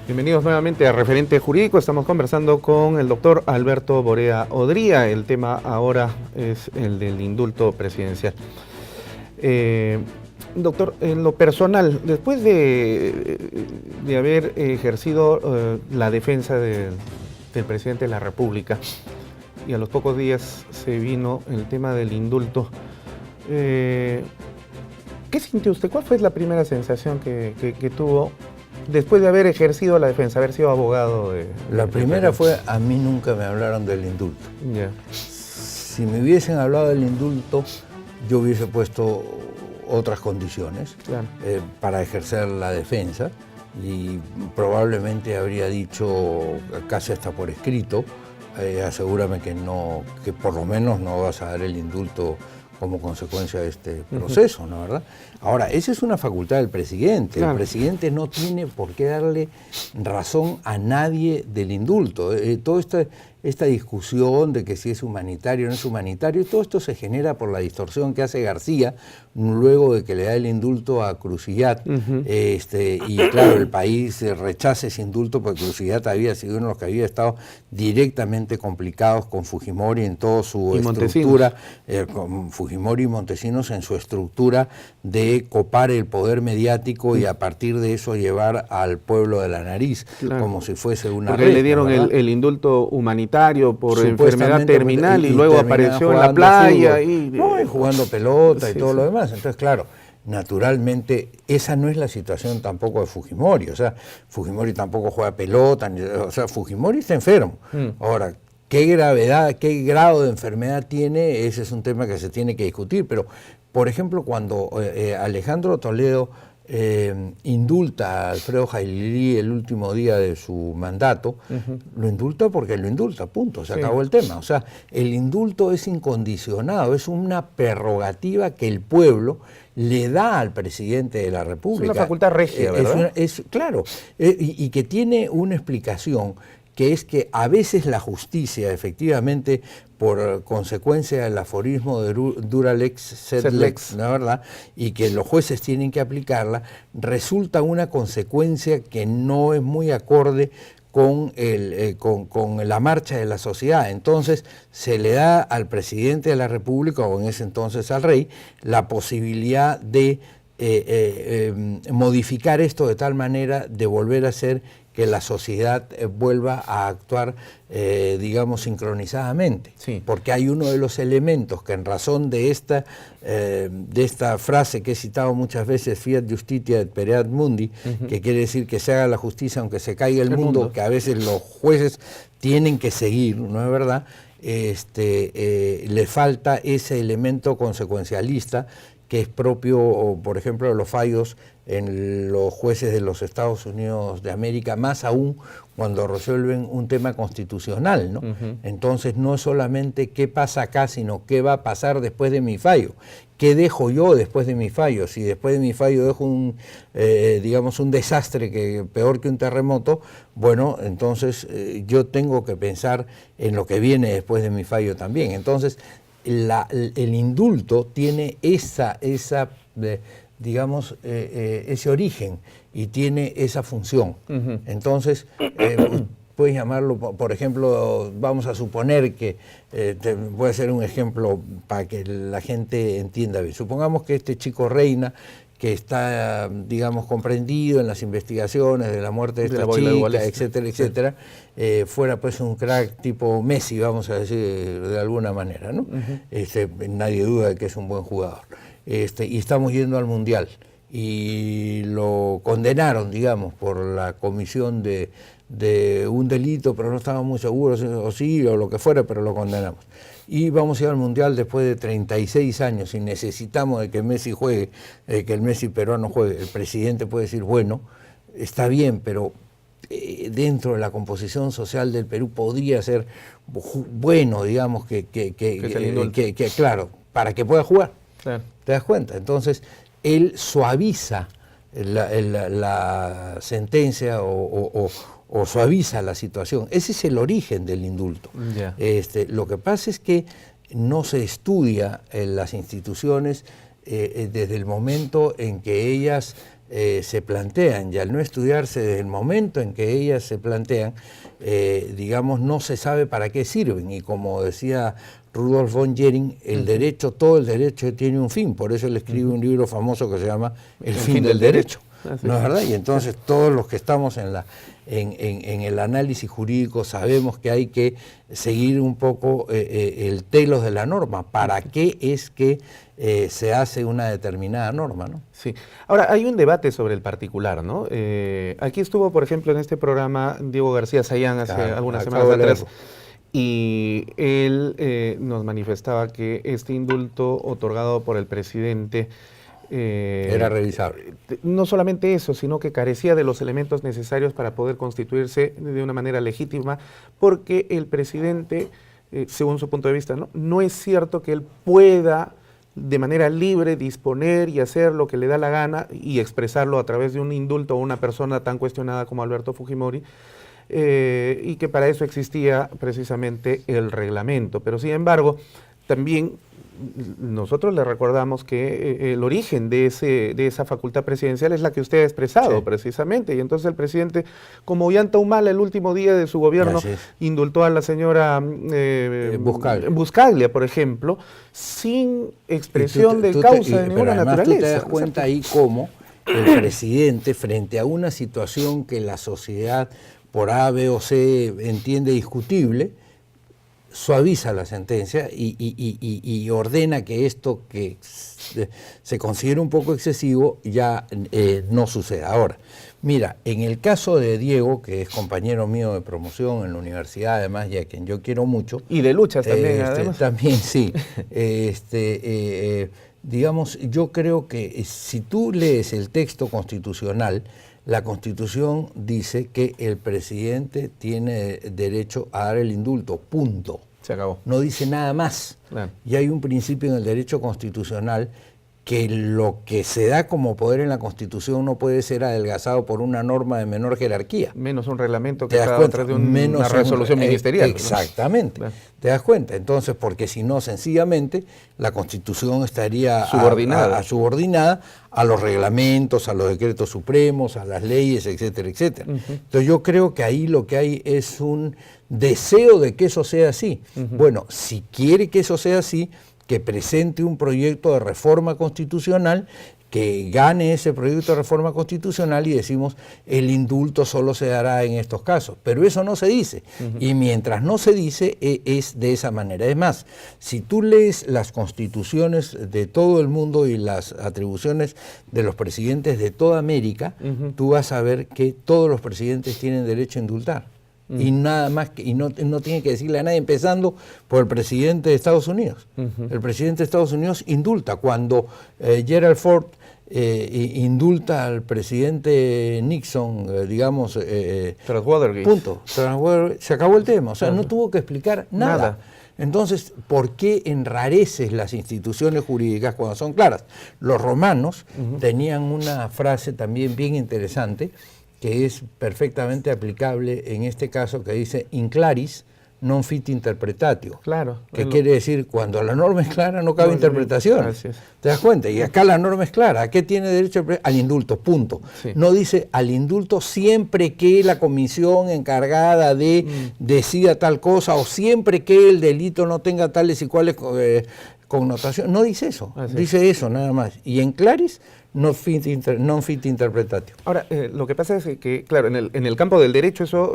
Bienvenidos nuevamente a Referente Jurídico. Estamos conversando con el doctor Alberto Borea Odría. El tema ahora es el del indulto presidencial. Doctor, en lo personal, después de haber ejercido la defensa del presidente de la República y a los pocos días se vino el tema del indulto, ¿qué sintió usted? ¿Cuál fue la primera sensación que tuvo después de haber ejercido la defensa, haber sido abogado de... La primera fue, a mí nunca me hablaron del indulto. Yeah. Si me hubiesen hablado del indulto, yo hubiese puesto otras condiciones para ejercer la defensa y probablemente habría dicho, casi hasta por escrito, asegúrame que por lo menos no vas a dar el indulto como consecuencia de este proceso, ¿no, verdad? Ahora, esa es una facultad del presidente. Claro. El presidente no tiene por qué darle razón a nadie del indulto. Toda esta discusión de que si es humanitario o no es humanitario, todo esto se genera por la distorsión que hace García luego de que le da el indulto a Cruciat. Y claro, el país rechaza ese indulto porque Cruciat había sido uno de los que había estado directamente complicados con Fujimori en toda su estructura, con Fujimori y Montesinos en su estructura de copar el poder mediático y a partir de eso llevar al pueblo de la nariz, como si fuese una porque le dieron el indulto humanitario por enfermedad terminal y luego apareció en la playa y jugando pelota y todo lo demás. Entonces, claro, naturalmente esa no es la situación tampoco de Fujimori. O sea, Fujimori tampoco juega pelota, o sea, Fujimori está enfermo. Ahora, qué gravedad, qué grado de enfermedad tiene, ese es un tema que se tiene que discutir. Pero, por ejemplo, cuando Alejandro Toledo indulta a Alfredo Jaililí el último día de su mandato, lo indulta porque lo indulta, punto, se acabó el tema. O sea, el indulto es incondicionado, es una prerrogativa que el pueblo le da al presidente de la República. Es una facultad regia, ¿verdad? Claro, y que tiene una explicación, que es que a veces la justicia, efectivamente, por consecuencia del aforismo de dura lex sed lex, ¿no, verdad? Y que los jueces tienen que aplicarla, resulta una consecuencia que no es muy acorde con la marcha de la sociedad. Entonces se le da al presidente de la República, o en ese entonces al rey, la posibilidad de modificar esto de tal manera de volver a ser que la sociedad vuelva a actuar, digamos, sincronizadamente. Sí. Porque hay uno de los elementos que en razón de esta frase que he citado muchas veces, fiat justitia et pereat mundi, que quiere decir que se haga la justicia aunque se caiga el mundo, que a veces los jueces tienen que seguir, ¿no es verdad? Le falta ese elemento consecuencialista que es propio, por ejemplo, de los fallos en los jueces de los Estados Unidos de América, más aún cuando resuelven un tema constitucional, ¿no? Entonces no es solamente qué pasa acá, sino qué va a pasar después de mi fallo. ¿Qué dejo yo después de mi fallo? Si después de mi fallo dejo digamos, un desastre peor que un terremoto, bueno, entonces yo tengo que pensar en lo que viene después de mi fallo también. Entonces, el indulto tiene digamos, ese origen y tiene esa función. Entonces, puedes llamarlo, por ejemplo, vamos a suponer que, voy a hacer un ejemplo para que la gente entienda bien. Supongamos que este chico Reina, que está, digamos, comprendido en las investigaciones de la muerte de esta chica, etcétera, etcétera, fuera pues un crack tipo Messi, vamos a decir de alguna manera, ¿no? Nadie duda de que es un buen jugador. Y estamos yendo al Mundial y lo condenaron, digamos, por la comisión de un delito, pero no estamos muy seguros, o sí, o lo que fuera, pero lo condenamos. Y vamos a ir al Mundial después de 36 años y necesitamos de que Messi juegue, que el Messi peruano juegue. El presidente puede decir, bueno, está bien, pero dentro de la composición social del Perú podría ser bueno, digamos, claro, para que pueda jugar. Claro. ¿Te das cuenta? Entonces, él suaviza la sentencia o suaviza la situación. Ese es el origen del indulto. Yeah. Lo que pasa es que no se estudia en las instituciones desde el momento en que ellas se plantean, y al no estudiarse desde el momento en que ellas se plantean, digamos, no se sabe para qué sirven. Y como decía Rudolf von Jhering, el derecho, todo el derecho tiene un fin, por eso él escribe un libro famoso que se llama El fin del derecho. ¿No es verdad? Y entonces todos los que estamos en el análisis jurídico sabemos que hay que seguir un poco el telos de la norma. ¿Para qué es que se hace una determinada norma, ¿no? Sí. Ahora, hay un debate sobre el particular, ¿no? Aquí estuvo, por ejemplo, en este programa Diego García Sayán hace algunas semanas atrás, y él nos manifestaba que este indulto otorgado por el presidente era revisable. No solamente eso, sino que carecía de los elementos necesarios para poder constituirse de una manera legítima, porque el presidente, según su punto de vista, no es cierto que él pueda de manera libre disponer y hacer lo que le da la gana y expresarlo a través de un indulto a una persona tan cuestionada como Alberto Fujimori, y que para eso existía precisamente el reglamento. Pero sin embargo, también nosotros le recordamos que el origen de esa facultad presidencial es la que usted ha expresado, precisamente, y entonces el presidente, como Ollanta Humala, el último día de su gobierno, indultó a la señora Buscaglia, por ejemplo, sin expresión de causa de ninguna naturaleza. Tú te das cuenta ahí cómo el presidente, frente a una situación que la sociedad por A, B o C entiende discutible, suaviza la sentencia y ordena que esto que se considera un poco excesivo ya no suceda. Ahora, mira, en el caso de Diego, que es compañero mío de promoción en la universidad, además, y a quien yo quiero mucho. Y de luchas también, además. También, sí. Digamos, yo creo que si tú lees el texto constitucional, la Constitución dice que el presidente tiene derecho a dar el indulto, punto. Se acabó. No dice nada más. Claro. Y hay un principio en el derecho constitucional que lo que se da como poder en la Constitución no puede ser adelgazado por una norma de menor jerarquía. Menos un reglamento que está detrás de una resolución ministerial. Exactamente. ¿No? ¿Te das cuenta? Entonces, porque si no, sencillamente, la Constitución estaría subordinada a los reglamentos, a los decretos supremos, a las leyes, etcétera, etcétera. Entonces yo creo que ahí lo que hay es un deseo de que eso sea así. Bueno, si quiere que eso sea así, que presente un proyecto de reforma constitucional, que gane ese proyecto de reforma constitucional y decimos el indulto solo se dará en estos casos. Pero eso no se dice. Y mientras no se dice, es de esa manera. Es más, si tú lees las constituciones de todo el mundo y las atribuciones de los presidentes de toda América, tú vas a ver que todos los presidentes tienen derecho a indultar. Y nada más, y no tiene que decirle a nadie, empezando por el presidente de Estados Unidos. El presidente de Estados Unidos indulta. Cuando Gerald Ford indulta al presidente Nixon, digamos, tras Watergate. Punto. Se acabó el tema. O sea, no tuvo que explicar nada. Entonces, ¿por qué enrareces las instituciones jurídicas cuando son claras? Los romanos tenían una frase también bien interesante, que es perfectamente aplicable en este caso, que dice in claris non fit interpretatio. Claro. Que quiere decir, cuando la norma es clara no cabe interpretación. ¿Te das cuenta? Y acá la norma es clara. ¿A qué tiene derecho? Al indulto, punto. No dice al indulto siempre que la comisión encargada de decida tal cosa, o siempre que el delito no tenga tales y cuales connotaciones. No dice eso. Dice eso nada más. Y en claris non fit interpretatio. Ahora, lo que pasa es que, claro, en el campo del derecho eso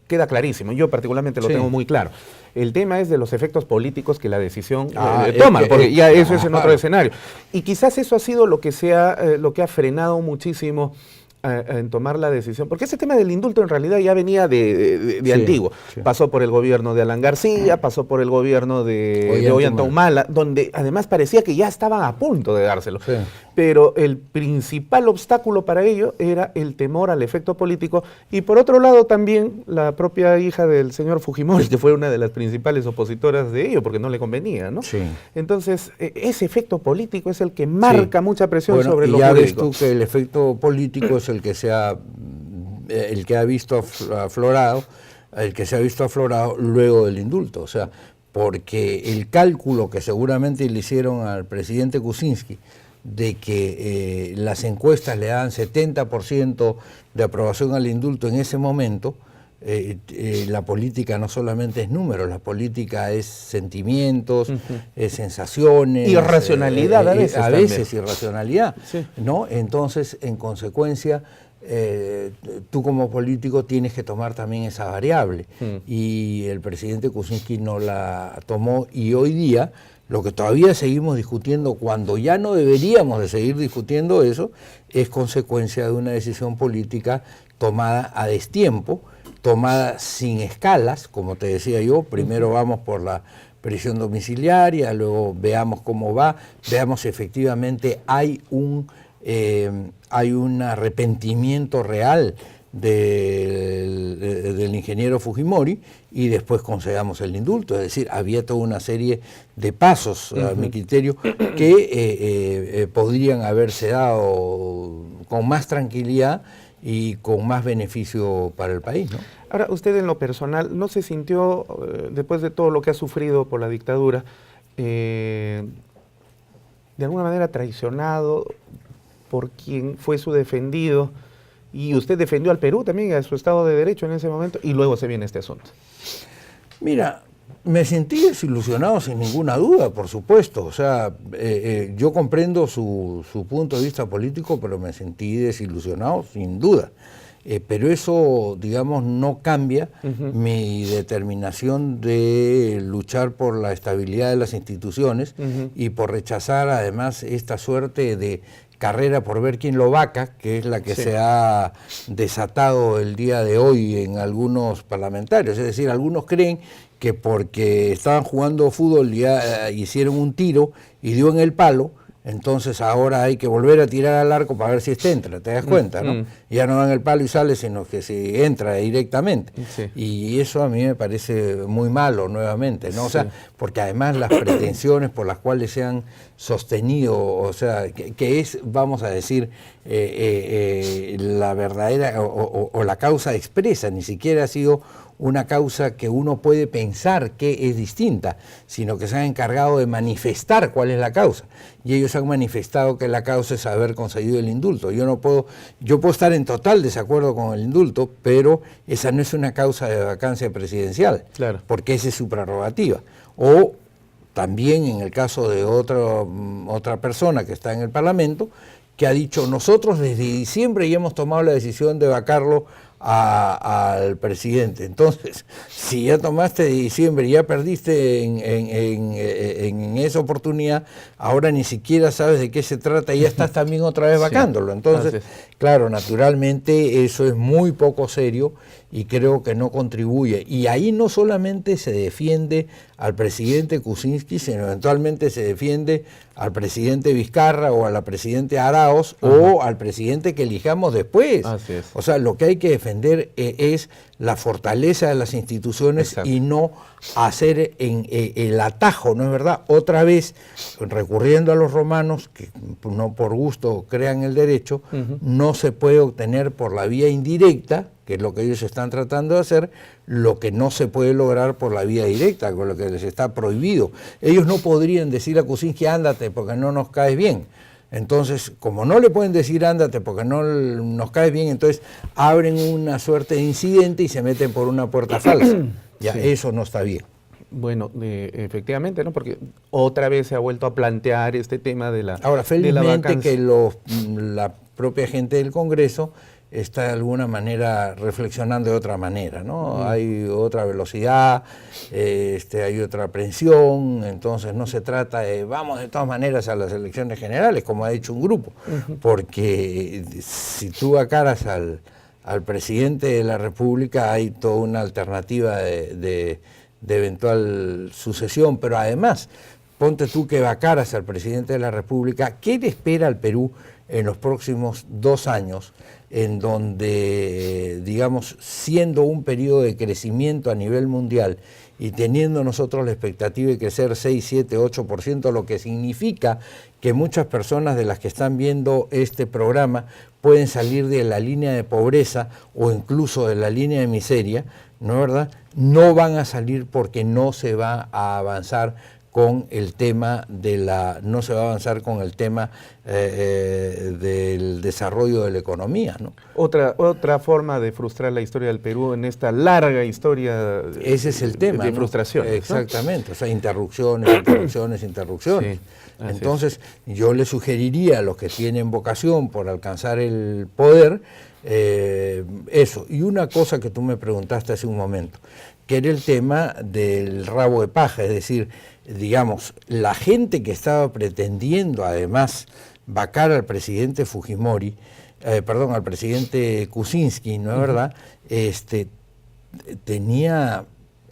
queda clarísimo. Yo particularmente lo tengo muy claro. El tema es de los efectos políticos que la decisión toma, porque ya eso es en otro escenario. Y quizás eso ha sido lo que ha frenado muchísimo en tomar la decisión, porque ese tema del indulto en realidad ya venía de antiguo. Pasó por el gobierno de Alan García, pasó por el gobierno de Ollanta Humala, donde además parecía que ya estaban a punto de dárselo. Pero el principal obstáculo para ello era el temor al efecto político, y por otro lado también la propia hija del señor Fujimori, que fue una de las principales opositoras de ello, porque no le convenía, ¿no? Entonces, ese efecto político es el que marca mucha presión sobre lo jurídico. Ya ves tú que el efecto político es el que se ha visto aflorado luego del indulto, o sea, porque el cálculo que seguramente le hicieron al presidente Kuczynski de que las encuestas le dan 70% de aprobación al indulto en ese momento, la política no solamente es números, la política es sentimientos, es sensaciones. Irracionalidad a veces irracionalidad, sí. ¿no? Entonces, en consecuencia, tú como político tienes que tomar también esa variable. Y el presidente Kuczynski no la tomó, y hoy día lo que todavía seguimos discutiendo, cuando ya no deberíamos de seguir discutiendo eso, es consecuencia de una decisión política tomada a destiempo, tomada sin escalas, como te decía yo. Primero vamos por la prisión domiciliaria, luego veamos cómo va, veamos si efectivamente hay un arrepentimiento real del ingeniero Fujimori, y después concedamos el indulto. Es decir, había toda una serie de pasos, a mi criterio, que podrían haberse dado con más tranquilidad y con más beneficio para el país, ¿no? Ahora, usted en lo personal, ¿no se sintió, después de todo lo que ha sufrido por la dictadura, de alguna manera traicionado por quien fue su defendido? Y usted defendió al Perú también, a su Estado de Derecho en ese momento, y luego se viene este asunto. Mira, me sentí desilusionado sin ninguna duda, por supuesto. O sea, yo comprendo su punto de vista político, pero me sentí desilusionado sin duda. Pero eso, digamos, no cambia mi determinación de luchar por la estabilidad de las instituciones y por rechazar además esta suerte de carrera por ver quién lo vaca, que es la que se ha desatado el día de hoy en algunos parlamentarios. Es decir, algunos creen que porque estaban jugando fútbol ya hicieron un tiro y dio en el palo, entonces ahora hay que volver a tirar al arco para ver si este entra, ¿te das cuenta, no? Ya no dan el palo y sale, sino que se entra directamente. Y eso a mí me parece muy malo nuevamente, ¿no? O sea, porque además las pretensiones por las cuales se han sostenido, o sea, que es, vamos a decir, la verdadera o la causa expresa, ni siquiera ha sido una causa que uno puede pensar que es distinta, sino que se han encargado de manifestar cuál es la causa. Y ellos han manifestado que la causa es haber concedido el indulto. Yo puedo estar en total desacuerdo con el indulto, pero esa no es una causa de vacancia presidencial, porque esa es su prerrogativa. O también en el caso de otra persona que está en el Parlamento, que ha dicho, nosotros desde diciembre ya hemos tomado la decisión de vacarlo al presidente. Entonces, si ya tomaste de diciembre y ya perdiste en esa oportunidad, ahora ni siquiera sabes de qué se trata y ya estás también otra vez vacándolo. Entonces, claro, naturalmente eso es muy poco serio y creo que no contribuye. Y ahí no solamente se defiende al presidente Kuczynski, sino eventualmente se defiende al presidente Vizcarra o a la presidente Arauz o al presidente que elijamos después. O sea, lo que hay que defender es la fortaleza de las instituciones y no hacer el atajo, ¿no es verdad? Otra vez, recurriendo a los romanos, que no por gusto crean el derecho, no se puede obtener por la vía indirecta, que es lo que ellos están tratando de hacer, lo que no se puede lograr por la vía directa, con lo que les está prohibido. Ellos no podrían decir a Kuczynski, ándate porque no nos caes bien. Entonces, como no le pueden decir ándate porque no nos caes bien, entonces abren una suerte de incidente y se meten por una puerta falsa. Ya, eso no está bien. Bueno, efectivamente, ¿no? Porque otra vez se ha vuelto a plantear este tema de la Ahora, felizmente que la propia gente del Congreso está de alguna manera reflexionando de otra manera, ¿no? Hay otra velocidad, hay otra aprensión, entonces no se trata de vamos de todas maneras a las elecciones generales, como ha dicho un grupo, porque si tú vacaras al presidente de la República hay toda una alternativa de eventual sucesión, pero además, ponte tú que vacaras al presidente de la República, ¿qué le espera al Perú en los próximos 2 años, en donde, digamos, siendo un periodo de crecimiento a nivel mundial y teniendo nosotros la expectativa de crecer 6, 7, 8%, lo que significa que muchas personas de las que están viendo este programa pueden salir de la línea de pobreza o incluso de la línea de miseria, ¿no es verdad? No van a salir porque no se va a avanzar con el tema no se va a avanzar con el tema del desarrollo de la economía, ¿no? Otra forma de frustrar la historia del Perú en esta larga historia. Ese es el tema, de ¿no? frustración. Exactamente, ¿no? O sea, interrupciones. Sí, entonces, yo le sugeriría a los que tienen vocación por alcanzar el poder, eso. Y una cosa que tú me preguntaste hace un momento, que era el tema del rabo de paja, es decir, digamos, la gente que estaba pretendiendo además vacar al presidente Fujimori, al presidente Kuczynski, ¿no es verdad? Tenía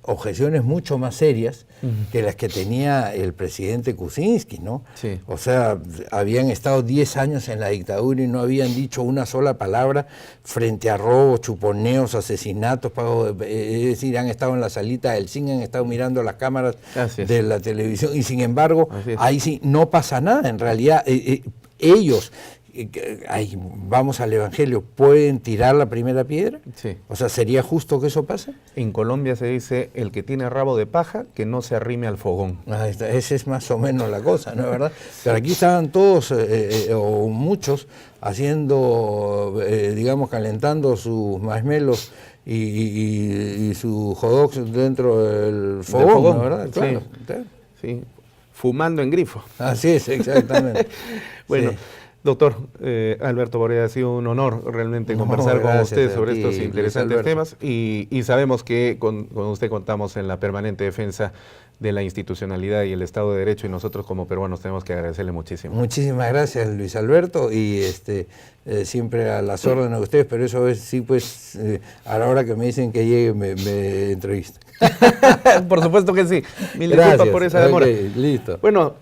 objeciones mucho más serias que las que tenía el presidente Kuczynski, ¿no? Sí. O sea, habían estado 10 años en la dictadura y no habían dicho una sola palabra frente a robos, chuponeos, asesinatos, es decir, han estado en la salita del cine, han estado mirando las cámaras de la televisión y sin embargo, ahí sí no pasa nada, en realidad ellos... Ahí, vamos al Evangelio, ¿pueden tirar la primera piedra? Sí. O sea, ¿sería justo que eso pase? En Colombia se dice, el que tiene rabo de paja, que no se arrime al fogón. Ahí está, esa es más o menos la cosa, ¿no es verdad? Pero aquí estaban todos, o muchos, haciendo, digamos, calentando sus marshmallows y sus hot dogs dentro del fogón, ¿no es verdad? Claro, sí. Fumando en grifo. Así es, exactamente. Bueno. Sí. Doctor Alberto Borea, ha sido un honor realmente conversar con usted sobre estos interesantes temas y sabemos que con usted contamos en la permanente defensa de la institucionalidad y el Estado de Derecho y nosotros como peruanos tenemos que agradecerle muchísimo. Muchísimas gracias, Luis Alberto, y siempre a las órdenes de ustedes, pero eso es sí, pues a la hora que me dicen que llegue me entrevistan. Por supuesto que sí. Mil disculpas por esa demora. Listo. Bueno,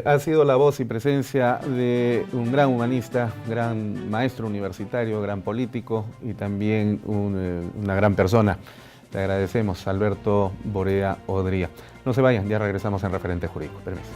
ha sido la voz y presencia de un gran humanista, gran maestro universitario, gran político y también una gran persona. Te agradecemos, Alberto Borea Odría. No se vayan, ya regresamos en Referente Jurídico. Permiso.